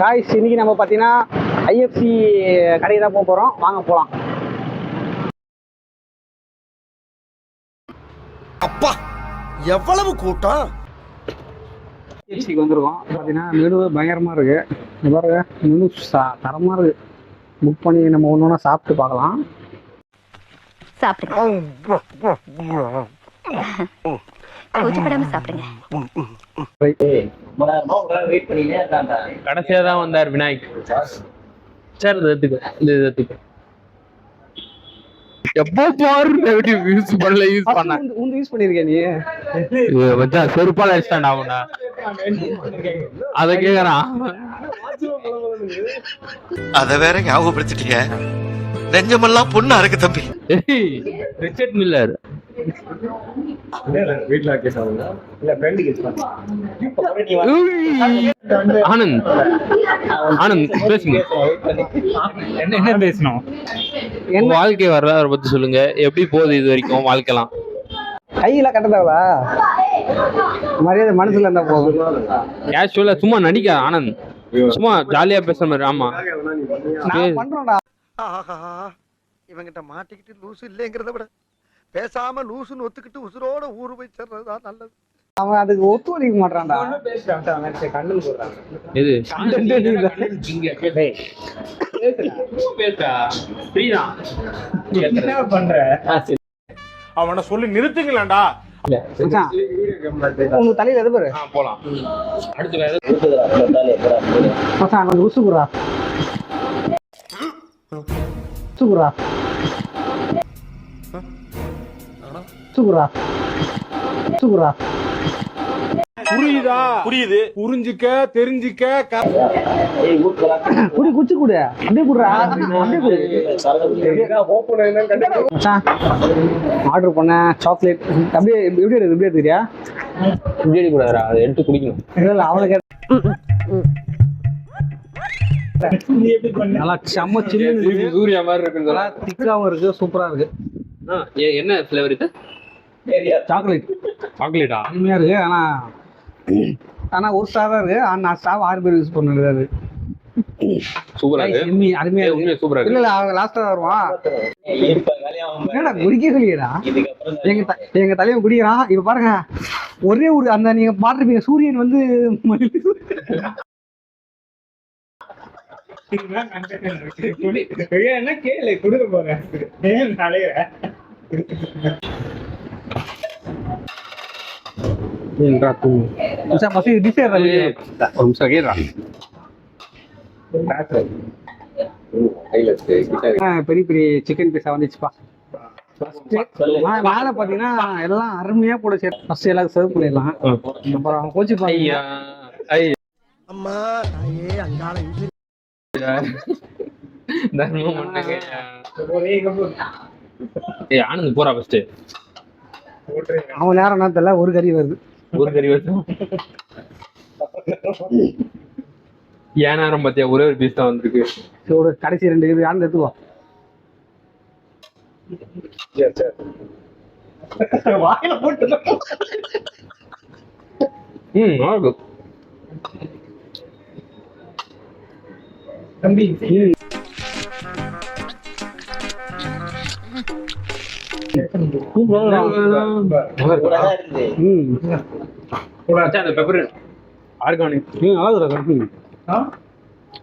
Guys இன்னைக்கு நம்ம பார்த்தீங்கன்னா ஐஎஃப்சி கடைக்கு தான் போக போகிறோம். வாங்க போகலாம். அப்பா எவ்வளவு கூட்டம்! ஐஎஃப்சிக்கு வந்துருக்கோம். பார்த்தீங்கன்னா மெனு பயங்கரமாக இருக்குது. பாருங்க மெனு தரமாக இருக்குது. புக் பண்ணி நம்ம ஒன்று ஒன்றா சாப்பிட்டு பார்க்கலாம். கடைசியா தான் வந்தார் விநாயக். சரி எப்போ பாரு யூஸ் பண்ணல யூஸ் பண்ண யூஸ் பண்ணிருக்கேன் நீ வச்சா செருப்பால அடிச்சான் ஆகும்டா. அத கேக்குறான். அத வேற ஞாபகப்படுத்திட்டீங்க. நெஞ்சமெல்லாம் பொண்ணா இருக்கு தம்பி. ரிச்சர்ட் மில்லர் ஆனந்த் ஆனந்த் பேசுங்க. என்ன பேசணும்? வாழ்க்கை வரலாறு பத்தி சொல்லுங்க. எப்படி போகுது இது வரைக்கும் வாழ்க்கைலாம்? கையில கட்டதாவா மரியாதை மனசுல இருந்தா போதும். கேஷுவலா சும்மா நடிக்க ஆனந்த், சும்மா ஜாலியா பேசுற மாதிரி. ஆமா பண்றோம்டா. இவங்கிட்ட மாட்டிக்கிட்டு லூசு இல்லைங்கிறத விட பேசாம லூசுன்னு ஒத்துக்கிட்டு உசுரோட ஊரு போய் சேர்றதா நல்லது. அவன் அதுக்கு ஒத்துழைக்க மாட்டான்டா. இது என்ன பண்ற? அவனை சொல்லி நிறுத்துங்களேன்டா. உங்க தலையில எது பாரு போலாம். அடுத்து உசுகுரா சுகுரா சுகுரா சுகுரா. புரியுதா? புரியுது. புரிஞ்சுக்க தெரிஞ்சுக்க குடி குச்சி குடு. அப்படியே குடுறா. ஆர்டர் பண்ண சாக்லேட் அப்படியே எப்படி இருக்கு? எப்படி எடுத்துக்கிறியா? இப்படி எடுக்கூடாதுடா, அதை எடுத்து குடிக்கணும். இல்ல அவனுக்கு நல்லா செம்ம சின்ன சூர்யா மாதிரி இருக்கு. நல்லா திக்காவும் இருக்கு, சூப்பரா இருக்கு. என்ன ஃபிளேவர் இது? சாக்லேட். சாக்லேட்டா? அருமையா இருக்கு. ஆனா ஒரு ஸ்டார் தான் இருக்கு. ஆனா 6 பேர் யூஸ் பண்ணுறது. சூப்பரா இருக்கு. அருமையா இருக்கு. சூப்பரா இருக்கு. இல்ல அவன் லாஸ்டா வருவான். என்னடா குடிக்க சொல்லியடா? எங்க தலைவன் குடிக்கிறான். இப்ப பாருங்க ஒரே ஒரு அந்த நீங்க பாத்துருப்பீங்க சூரியன் வந்து என்ன கேளு கொடுக்க போறேன். பெரிய பெரிய சிக்கன் பீஸா வந்துச்சுப்பா. மேல பாத்தீங்கன்னா எல்லாம் அருமையா போட ஃபர்ஸ்ட் எல்லாரும் சர்வ் பண்ணிடலாம். அப்புறம் கோச்சு பாத்தீங்க. அம்மா தாயே அங்காள ஆனந்த் போறா ஃபர்ஸ்ட். அவன் நேரம் என்ன தெரியல, ஒரு கறி வருது. ஒரு கறி வருது. ஏன் நேரம் பாத்தியா? ஒரே ஒரு பீஸ் தான் வந்திருக்கு. ஒரு கடைசி 2 இது ஆனந்த் எடுத்துவா. வாயில போட்டு தம்பி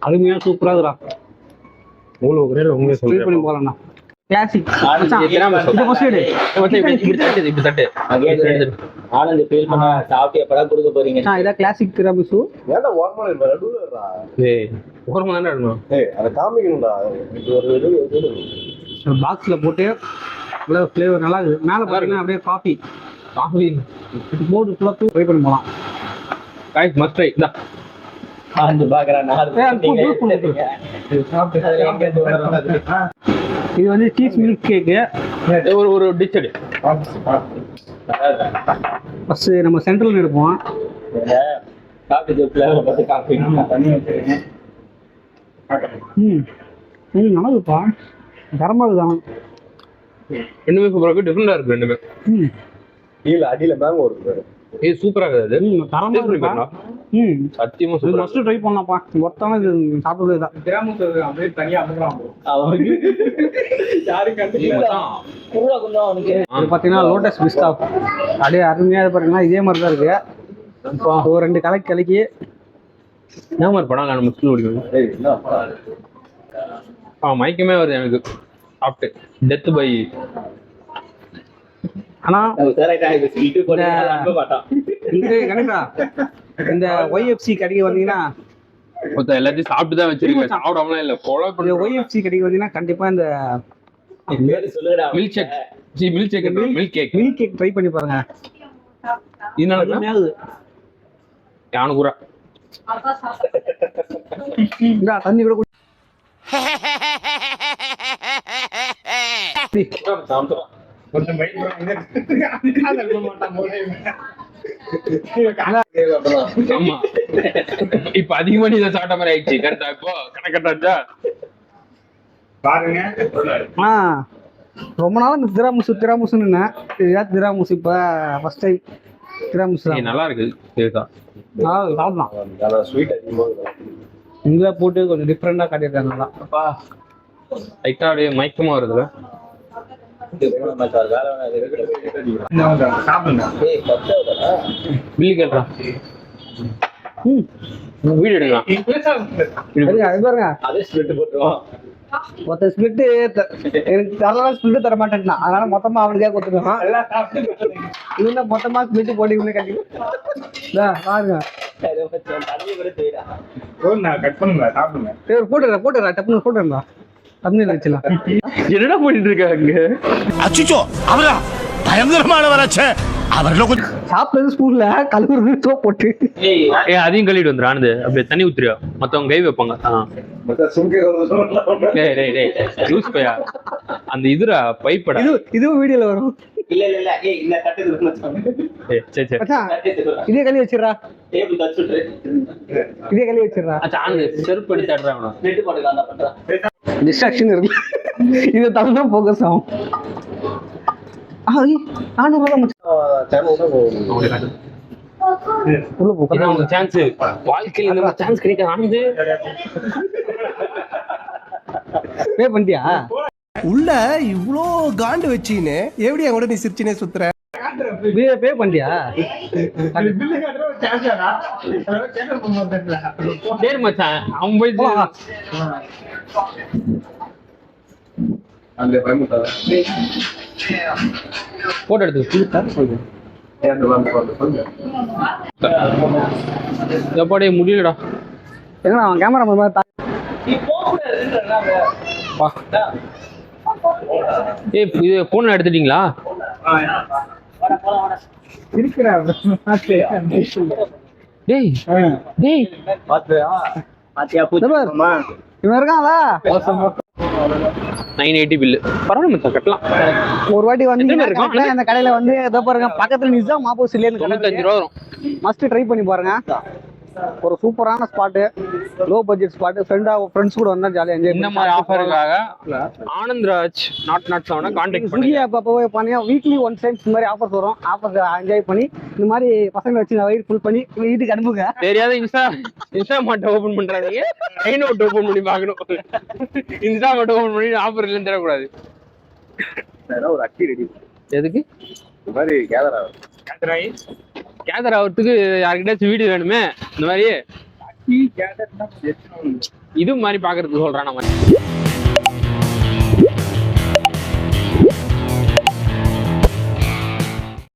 அருமையா சூப்பரா இருக்குடா. போலாம். Classic classic tiramisu. பாக்ஸ்ல போட்டு ஃப்ளேவர் நல்லா இருக்கு. மேல பாருங்க அப்படியே காஃபி போட்டு ஃபுல்லா ட்ரை பண்ணி போலாம். गाइस मस्ट ट्राई दा ஆந்து பாக்குறானே இது வந்து சீஸ் மில்க் கேக். ஒரு டிஷ் எடு. ஃபர்ஸ்ட் நம்ம சென்ட்ரல் எடுப்போம். காபி ஃப்ளேவர் பத்தி காபி தண்ணி வச்சிருக்கேன். நல்லா இருக்குப்பா. தரமா இருக்குதான். ரெண்டுமே சூப்பரா இருக்கு. டிஃபரெண்டா இருக்கு ரெண்டுமே. கீழ அடியில மேங்கோ இருக்கு. இது சூப்பரா இருக்குது. தரமா இருக்கு. சத்தியமா இது சூப்பரா மஸ்ட் ட்ரை பண்ணலாம்ப்பா. ஒருத்தான இது சாப்பிட்டதே தான். அப்படியே தனியா அமுக்குறான் bro. குர்ரா குண்டா அவனுக்கு. இது பார்த்தீங்கன்னா லோட்டஸ் பிஸ்தா அப்படியே அருமையாக இது பாருங்கன்னா இதே மாதிரி தான் இருக்கு. இப்போ ஒரு 2 கலக்கி என்ன மாதிரி படம் நம்ம ஸ்கூல் படிக்கணும். மயக்கமே வருது எனக்கு சாப்பிட்டு. டெத் பை ஆனா நம்ப மாட்டான். கணக்கா இந்த ஒய்எஃப்சி கடைக்கு வந்தீங்கன்னா எல்லாத்தையும் சாப்பிட்டு தான் வச்சிருக்கேன். சாப்பிடாமலாம் இல்ல. கொலை இந்த பண்ணி ஒய்எஃப்சி கடைக்கு வந்தீங்கன்னா கண்டிப்பா இந்த milkshake milk cake milk cake try பண்ணி பாருங்க. இதனால அருமையாகுது. யானு கூறா இந்தா, தண்ணி கூட குடி. ஆமா இப்ப அதிகமா நீ இதை சாப்பிட்ட மாதிரி ஆயிடுச்சு. கரெக்டா இப்போ கணக்கட்டாச்சா பாருங்க. ரொம்ப நாள் இந்த திராமுசுன்னு இதுதான் திராமுசு. இப்போ ஃபர்ஸ்ட் டைம் திராமுசு தான். நல்லா இருக்கு. சரிதா சாப்பிடலாம். ஸ்வீட் அதிகமா இங்கே போட்டு கொஞ்சம் டிஃப்ரெண்டாக காட்டியிருக்காங்க. நல்லா லைட்டா அப்படியே மயக்கமா வருதுல. சாப்பிடுங்க. பில்லு கேட்கலாம். வீடு எடுக்கலாம். அது பாருங்க, அதே ஸ்வீட் போட்டுருவோம். மொத்த ஸ்பிளிட்டு எனக்கு தரலாம், ஸ்பிளிட்டு தர மாட்டேன்னா அதனால மொத்தமா அவனுக்கே கொடுத்துருவான். இவங்க மொத்தமா ஸ்பிளிட்டு போட்டு இவனே கட்டி பாருங்க. கட் பண்ணுங்க. சாப்பிடுங்க. சரி போட்டுடுறா டப்புனு போட்டுடுறா. தமிழ் வச்சுலாம். என்னடா பண்ணிட்டு இருக்காங்க? அச்சுச்சோ அவரா பயங்கரமானவராச்சே. அவர்களும் கொஞ்சம் சாப்பிட்டது ஸ்பூன்ல கழுவுறது சோப் போட்டு அதையும் கழுவிட்டு வந்துடும். ஆனது அப்படியே தண்ணி ஊத்துறியா? மத்தவங்க கை வைப்பாங்க. லூஸ் பையா அந்த இதுரா பைப்படா. இதுவும் வீடியோல வரும். இல்ல இந்த சரி மச்சான், இதே கழுவி வச்சிடுறா. டேபிள் தச்சுட்டு இதே கழுவி வச்சிடுறா. ஆனது செருப்பு எடுத்து தட்டுறாங்க. ஸ்வீட் போட்டுக்கலாம் தான் பண்றேன். டிஸ்ட்ராக்ஷன் இருக்கு. இது தகுந்த ஃபோக்கஸ் ஆகும். நானும் உள்ள போ. சான்ஸ் வாழ்க்கையில் இந்த சான்ஸ் கிடைக்காது. ஆனது பே பண்ணிட்டியா? உள்ள இவ்ளோ காண்டு வச்சின்னு எப்படி கூட நீ சிரிச்சினே சுத்துற? பே பண்ணிட்டியா? சரி மச்சான், அவன் போய் போட்டோ எடுத்து எப்பாடே முடியலடா. எங்கடா அவன் கேமரா மாதிரி இது போன் எடுத்துட்டீங்களா? டேய் டேய் இவன் இருக்கான்ல 980 பில்லு. பரவாயில்ல மச்சான், கட்டலாம். ஒரு வாட்டி வந்து எத்தனை பேர் இருக்கான்? அந்த கடையில வந்து இதோ பாருங்க, பக்கத்துல நிஜாம் ஆப்போசிட்ல 95 ரூபா வரும். மஸ்ட் ட்ரை பண்ணி பாருங்க. ஒரு சூப்பரான spot, low budget spot. Friends கூட வந்தா ஜாலியா என்ஜாய் இந்த மாதிரி ஆஃபருக்காக ஆனந்த்ராஜ் நாட் அவனை கான்டாக்ட் பண்ணி ஸ்விக்கி ஆப் அப்பவே பண்ணியா வீக்லி ஒன் டைம்ஸ் இந்த மாதிரி ஆஃபர்ஸ் வரும். ஆஃபர்ஸ் என்ஜாய் பண்ணி இந்த மாதிரி பசங்களை வச்சு வயிறு ஃபுல் பண்ணி வீட்டுக்கு அனுப்புங்க. தெரியாத இன்ஸ்டா மாட்டை ஓபன் பண்றாதீங்க. ஐநோட் ஓபன் பண்ணி பார்க்கணும். இன்ஸ்டா மாட்டை ஓபன் பண்ணி ஆஃபர் இல்லைன்னு தரக்கூடாது. ஒரு அக்கி ரெடி. எதுக்கு இந்த மாதிரி கேதர் ஆகிறதுக்கு யாருக்கிட்டாச்சும் வீடியோ வேணுமே. இந்த மாதிரி இது மாதிரி பாக்குறதுக்கு சொல்றான் நம்ம.